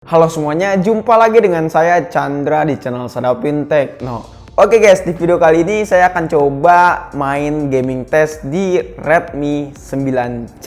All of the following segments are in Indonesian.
Halo semuanya, jumpa lagi dengan saya Chandra di channel Sadapin Tekno. Oke guys, di video kali ini saya akan coba main gaming test di Redmi 9C.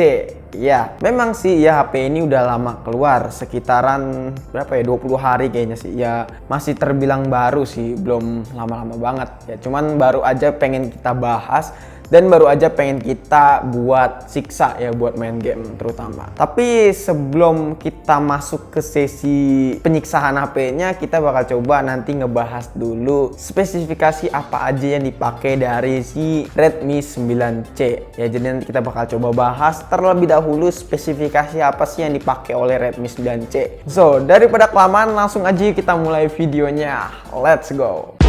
Ya, memang sih ya HP ini udah lama keluar, sekitaran berapa ya, 20 hari kayaknya sih. Ya, masih terbilang baru sih, belum lama-lama banget. Ya, cuman baru aja pengen kita bahas dan baru aja pengen kita buat siksa ya, buat main game terutama. Tapi sebelum kita masuk ke sesi penyiksaan HP-nya, kita bakal coba nanti ngebahas dulu spesifikasi apa aja yang dipakai dari si Redmi 9C. Ya, jadi nanti kita bakal coba bahas terlebih dahulu spesifikasi apa sih yang dipakai oleh Redmi 9C. So, daripada kelamaan, langsung aja kita mulai videonya. Let's go.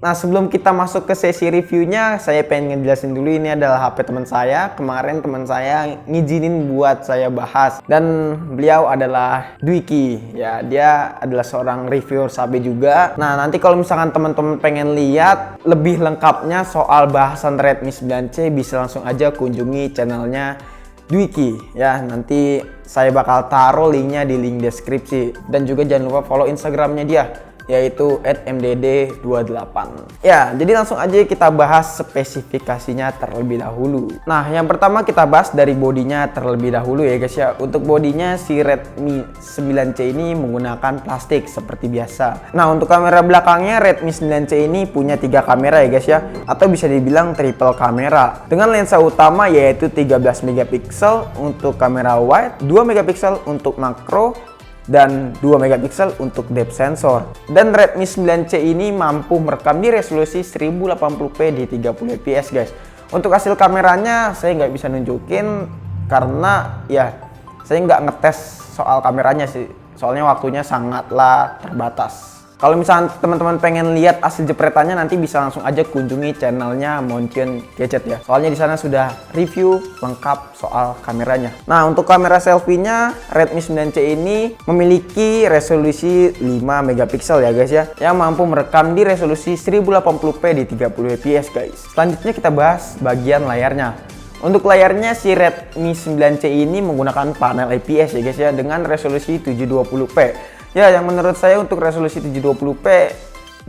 Nah, sebelum kita masuk ke sesi reviewnya, saya pengen ngejelasin dulu ini adalah HP teman saya. Kemarin teman saya ngizinin buat saya bahas, dan beliau adalah Dwiki. Ya, dia adalah seorang reviewer HP juga. Nah, nanti kalau misalkan teman-teman pengen lihat lebih lengkapnya soal bahasan Redmi 9C, bisa langsung aja kunjungi channelnya Dwiki. Ya, nanti saya bakal taruh linknya di link deskripsi, dan juga jangan lupa follow Instagramnya dia, yaitu @mdd28. Ya, jadi langsung aja kita bahas spesifikasinya terlebih dahulu. Nah, yang pertama kita bahas dari bodinya terlebih dahulu ya guys ya. Untuk bodinya si Redmi 9C ini menggunakan plastik seperti biasa. Nah, untuk kamera belakangnya Redmi 9C ini punya 3 kamera ya guys ya, atau bisa dibilang triple kamera dengan lensa utama yaitu 13 megapiksel untuk kamera wide, 2 megapiksel untuk makro, dan 2 megapiksel untuk depth sensor. Dan Redmi 9C ini mampu merekam di resolusi 1080p di 30 fps guys. Untuk hasil kameranya saya nggak bisa nunjukin karena ya saya nggak ngetes soal kameranya sih, soalnya waktunya sangatlah terbatas. Kalau misalnya teman-teman pengen lihat hasil jepretannya, nanti bisa langsung aja kunjungi channelnya Mountain Gadget ya. Soalnya di sana sudah review lengkap soal kameranya. Nah, untuk kamera selfie-nya Redmi 9C ini memiliki resolusi 5 megapiksel ya guys ya, yang mampu merekam di resolusi 1080p di 30 fps guys. Selanjutnya kita bahas bagian layarnya. Untuk layarnya si Redmi 9C ini menggunakan panel IPS ya guys ya, dengan resolusi 720p. Ya, yang menurut saya untuk resolusi 720p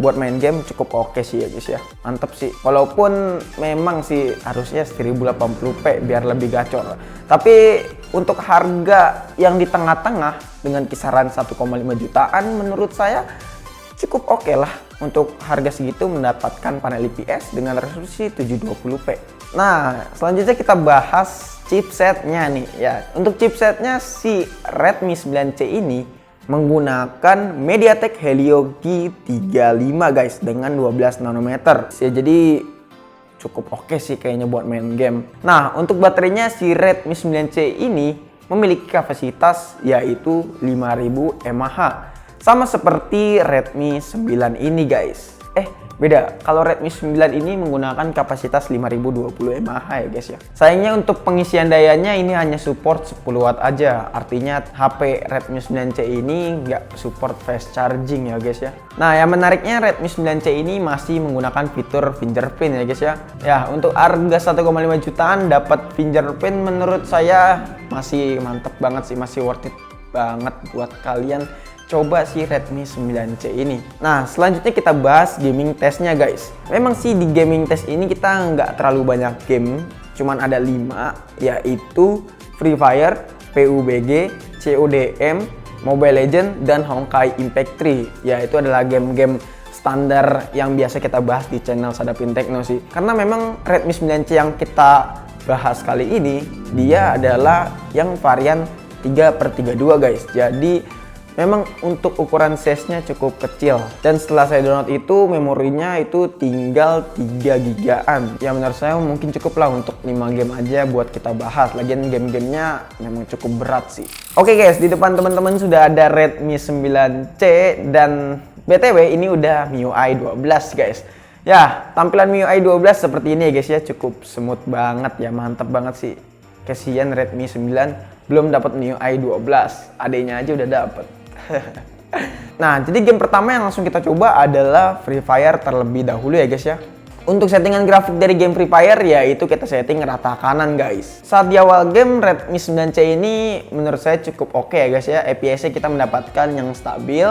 buat main game cukup oke sih ya guys ya. Mantep sih. Walaupun memang sih harusnya 1080p biar lebih gacor. Tapi untuk harga yang di tengah-tengah dengan kisaran 1,5 jutaan menurut saya cukup oke lah untuk harga segitu mendapatkan panel IPS dengan resolusi 720p. Nah, selanjutnya kita bahas chipsetnya nih ya. Untuk chipsetnya si Redmi 9C ini menggunakan MediaTek Helio G35 guys dengan 12 nanometer. Ya, jadi cukup oke sih kayaknya buat main game. Nah, untuk baterainya si Redmi 9C ini memiliki kapasitas yaitu 5000 mAh. Sama seperti Redmi 9 ini guys. Beda. Kalau Redmi 9 ini menggunakan kapasitas 5020 mAh ya guys ya. Sayangnya untuk pengisian dayanya ini hanya support 10 watt aja. Artinya HP Redmi 9C ini nggak support fast charging ya guys ya. Nah, yang menariknya Redmi 9C ini masih menggunakan fitur fingerprint ya guys ya. Ya, untuk harga 1,5 jutaan dapat fingerprint menurut saya masih mantep banget sih, masih worth it banget buat kalian coba si Redmi 9C ini. Nah, selanjutnya kita bahas gaming testnya guys. Memang sih di gaming test ini kita nggak terlalu banyak game, cuman ada 5, yaitu Free Fire, PUBG, CODM, Mobile Legends, dan Honkai Impact 3. Ya, itu adalah game-game standar yang biasa kita bahas di channel Sadapin Tekno sih. Karena memang Redmi 9C yang kita bahas kali ini, dia adalah yang varian 3/32 guys. Jadi memang untuk ukuran size-nya cukup kecil, dan setelah saya download itu memorinya itu tinggal 3 gigaan. Ya, menurut saya mungkin cukup lah untuk 5 game aja buat kita bahas. Lagian game-gamenya memang cukup berat sih. Oke guys, di depan teman-teman sudah ada Redmi 9C, dan BTW ini udah MIUI 12 guys. Ya, tampilan MIUI 12 seperti ini ya guys ya, cukup smooth banget ya, mantep banget sih. Kasihan Redmi 9 belum dapat MIUI 12, adanya aja udah dapet. Nah, jadi game pertama yang langsung kita coba adalah Free Fire terlebih dahulu ya guys ya. Untuk settingan grafik dari game Free Fire yaitu kita setting rata kanan guys. Saat di awal game Redmi 9C ini menurut saya cukup oke ya guys ya. FPS-nya kita mendapatkan yang stabil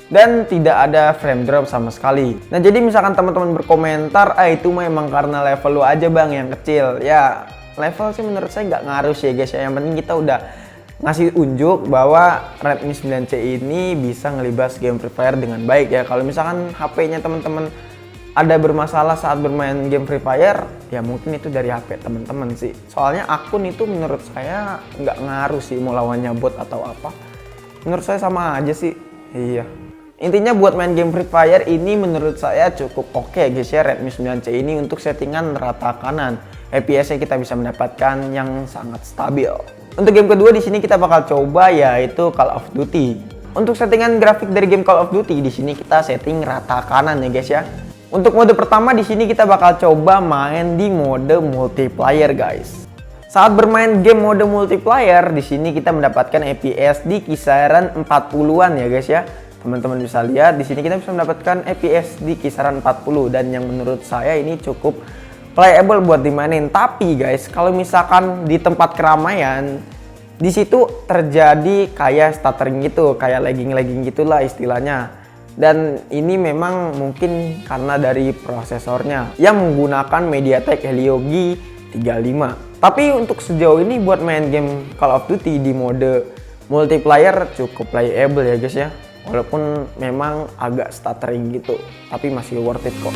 dan tidak ada frame drop sama sekali. Nah, jadi misalkan teman-teman berkomentar, itu memang karena level lu aja bang yang kecil. Ya, level sih menurut saya nggak ngaruh sih ya guys ya. Yang penting kita udah ngasih unjuk bahwa Redmi 9C ini bisa ngelibas game Free Fire dengan baik ya. Kalau misalkan HP-nya teman-teman ada bermasalah saat bermain game Free Fire, ya mungkin itu dari HP teman-teman sih. Soalnya akun itu menurut saya nggak ngaruh sih mau lawannya bot atau apa. Menurut saya sama aja sih. Iya. Intinya buat main game Free Fire ini menurut saya cukup oke guys ya, Redmi 9C ini untuk settingan rata kanan. FPS-nya kita bisa mendapatkan yang sangat stabil. Untuk game kedua di sini kita bakal coba yaitu Call of Duty. Untuk settingan grafik dari game Call of Duty di sini kita setting rata kanan ya guys ya. Untuk mode pertama di sini kita bakal coba main di mode multiplayer guys. Saat bermain game mode multiplayer di sini kita mendapatkan FPS di kisaran 40-an ya guys ya. Teman-teman bisa lihat di sini kita bisa mendapatkan FPS di kisaran 40 dan yang menurut saya ini cukup playable buat dimainin. Tapi guys, kalau misalkan di tempat keramaian, di situ terjadi kayak stuttering gitu, kayak lagging gitulah istilahnya. Dan ini memang mungkin karena dari prosesornya yang menggunakan MediaTek Helio G35. Tapi untuk sejauh ini buat main game Call of Duty di mode multiplayer cukup playable ya guys ya. Walaupun memang agak stuttering gitu, tapi masih worth it kok.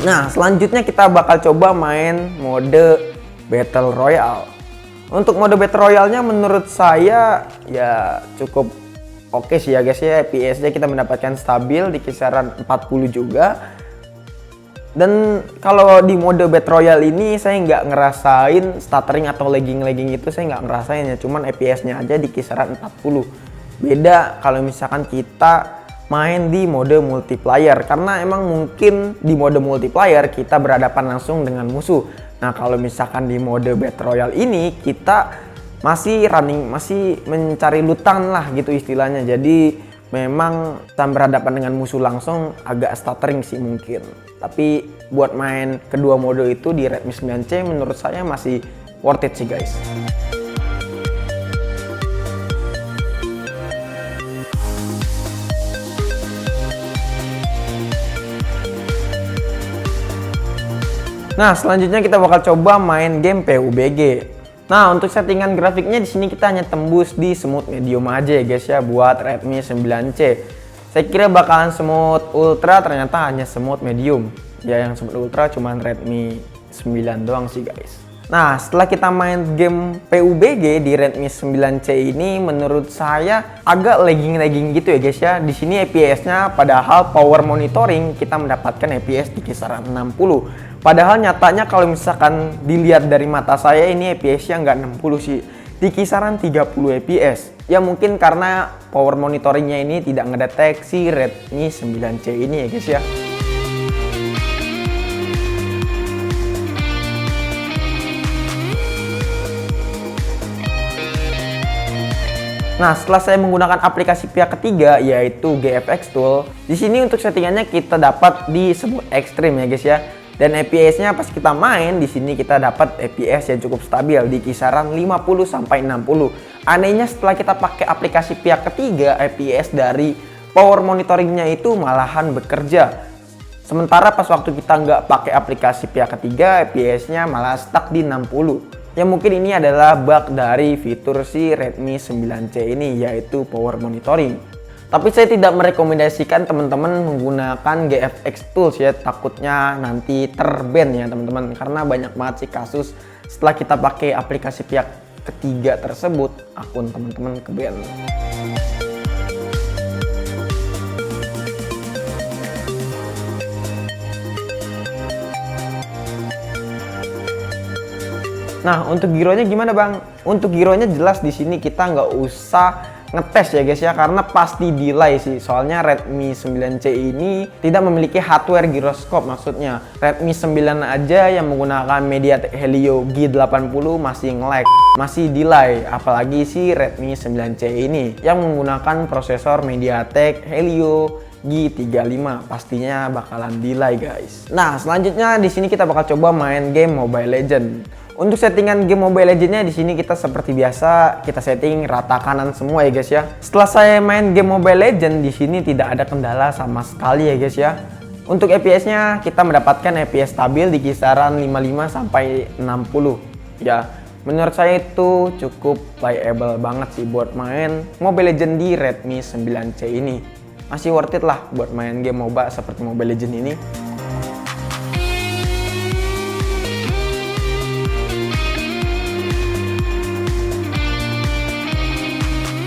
Nah, selanjutnya kita bakal coba main mode Battle Royale. Untuk mode Battle Royale-nya menurut saya ya cukup oke sih ya guys ya. FPS-nya kita mendapatkan stabil di kisaran 40 juga. Dan kalau di mode Battle Royale ini saya nggak ngerasain stuttering atau lagging itu, saya nggak ngerasain ya. Cuman FPS-nya aja di kisaran 40. Beda kalau misalkan kita main di mode multiplayer, karena emang mungkin di mode multiplayer kita berhadapan langsung dengan musuh. Nah, kalau misalkan di mode Battle Royale ini kita masih mencari lutan lah gitu istilahnya. Jadi memang kita berhadapan dengan musuh langsung agak stuttering sih mungkin. Tapi buat main kedua mode itu di Redmi 9C menurut saya masih worth it sih guys. Nah, selanjutnya kita bakal coba main game PUBG. Nah, untuk settingan grafiknya di sini kita hanya tembus di smooth medium aja ya guys ya buat Redmi 9C. Saya kira bakalan smooth ultra, ternyata hanya smooth medium. Ya, yang smooth ultra cuman Redmi 9 doang sih guys. Nah, setelah kita main game PUBG di Redmi 9C ini menurut saya agak lagging gitu ya guys ya. Di sini FPS-nya padahal power monitoring kita mendapatkan FPS di kisaran 60. Padahal nyatanya kalau misalkan dilihat dari mata saya ini FPS-nya nggak 60 sih, di kisaran 30 FPS. Ya mungkin karena power monitoringnya ini tidak ngedeteksi Redmi 9C ini ya guys ya. Nah, setelah saya menggunakan aplikasi pihak ketiga yaitu GFX Tool, di sini untuk settingannya kita dapat di smooth extreme ya guys ya. Dan FPS-nya pas kita main di sini kita dapat FPS yang cukup stabil di kisaran 50 sampai 60. Anehnya setelah kita pakai aplikasi pihak ketiga, FPS dari power monitoringnya itu malahan bekerja. Sementara pas waktu kita nggak pakai aplikasi pihak ketiga, FPS-nya malah stuck di 60. Ya mungkin ini adalah bug dari fitur si Redmi 9C ini yaitu power monitoring. Tapi saya tidak merekomendasikan teman-teman menggunakan GFX Tools ya, takutnya nanti terban ya teman-teman, karena banyak banget sih kasus setelah kita pakai aplikasi pihak ketiga tersebut akun teman-teman keban. Nah, untuk gironya gimana bang? Untuk gironya jelas di sini kita nggak usah ngetes ya guys ya, karena pasti delay sih. Soalnya Redmi 9C ini tidak memiliki hardware gyroscope, maksudnya Redmi 9 aja yang menggunakan MediaTek Helio G80 masih nge-lag, masih delay, apalagi si Redmi 9C ini yang menggunakan prosesor MediaTek Helio G35, pastinya bakalan delay guys. Nah, selanjutnya di sini kita bakal coba main game Mobile Legends. Untuk settingan game Mobile Legends-nya di sini kita seperti biasa kita setting rata kanan semua ya guys ya. Setelah saya main game Mobile Legends di sini tidak ada kendala sama sekali ya guys ya. Untuk FPS-nya kita mendapatkan FPS stabil di kisaran 55 sampai 60 ya. Menurut saya itu cukup playable banget sih buat main Mobile Legends di Redmi 9C ini. Masih worth it lah buat main game MOBA seperti Mobile Legends ini.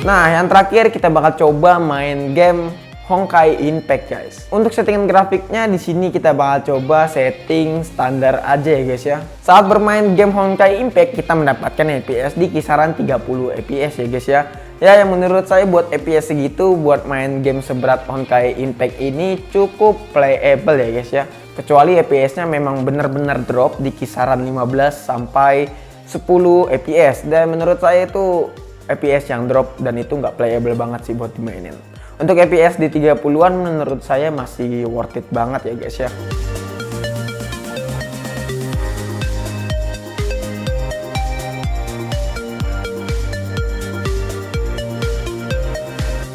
Nah, yang terakhir kita bakal coba main game Honkai Impact guys. Untuk settingan grafiknya di sini kita bakal coba setting standar aja ya guys ya. Saat bermain game Honkai Impact kita mendapatkan FPS di kisaran 30 FPS ya guys ya. Ya, yang menurut saya buat FPS segitu buat main game seberat Honkai Impact ini cukup playable ya guys ya. Kecuali FPS-nya memang benar-benar drop di kisaran 15 sampai 10 FPS, dan menurut saya itu FPS yang drop dan itu nggak playable banget sih buat dimainin. Untuk FPS di 30-an menurut saya masih worth it banget ya guys ya.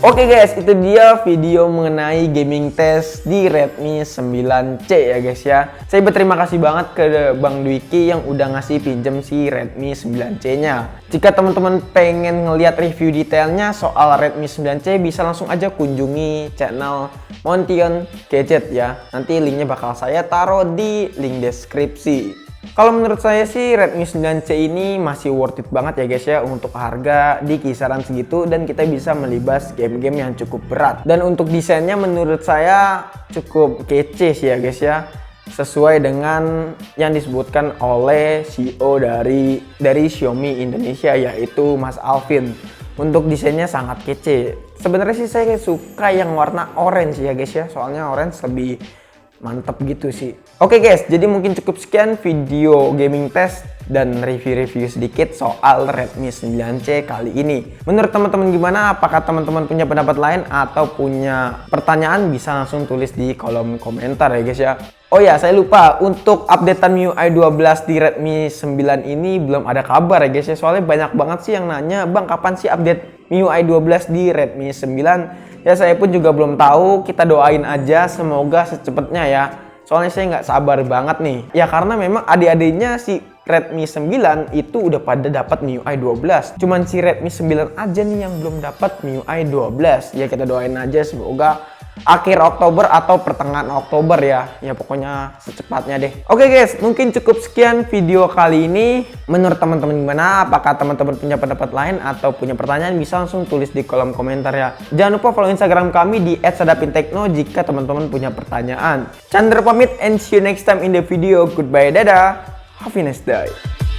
Oke guys, itu dia video mengenai gaming test di Redmi 9C ya guys ya. Saya berterima kasih banget ke Bang Dwiki yang udah ngasih pinjem si Redmi 9C-nya. Jika teman-teman pengen ngeliat review detailnya soal Redmi 9C, bisa langsung aja kunjungi channel Mountain Gadget ya. Nanti linknya bakal saya taruh di link deskripsi. Kalau menurut saya sih Redmi 9C ini masih worth it banget ya guys ya, untuk harga di kisaran segitu dan kita bisa melibas game-game yang cukup berat. Dan untuk desainnya menurut saya cukup kece sih ya guys ya, sesuai dengan yang disebutkan oleh CEO dari Xiaomi Indonesia, yaitu Mas Alvin. Untuk desainnya sangat kece. Sebenarnya sih saya suka yang warna orange ya guys ya, soalnya orange lebih mantap gitu sih. Oke guys, jadi mungkin cukup sekian video gaming test dan review-review sedikit soal Redmi 9C kali ini. Menurut teman-teman gimana? Apakah teman-teman punya pendapat lain atau punya pertanyaan? Bisa langsung tulis di kolom komentar ya guys ya. Oh ya, saya lupa, untuk updatean MIUI 12 di Redmi 9 ini belum ada kabar ya guys ya. Soalnya banyak banget sih yang nanya, "Bang, kapan sih update MIUI 12 di Redmi 9? Ya saya pun juga belum tahu, kita doain aja semoga secepatnya ya. Soalnya saya nggak sabar banget nih. Ya karena memang adik-adiknya si Redmi 9 itu udah pada dapat MIUI 12. Cuman si Redmi 9 aja nih yang belum dapat MIUI 12. Ya kita doain aja semoga akhir Oktober atau pertengahan Oktober ya. Ya pokoknya secepatnya deh. Oke guys, mungkin cukup sekian video kali ini. Menurut teman-teman gimana? Apakah teman-teman punya pendapat lain atau punya pertanyaan? Bisa langsung tulis di kolom komentar ya. Jangan lupa follow Instagram kami di @sadapintekno jika teman-teman punya pertanyaan. Chandra pamit and see you next time in the video. Goodbye, dadah. Have a nice day.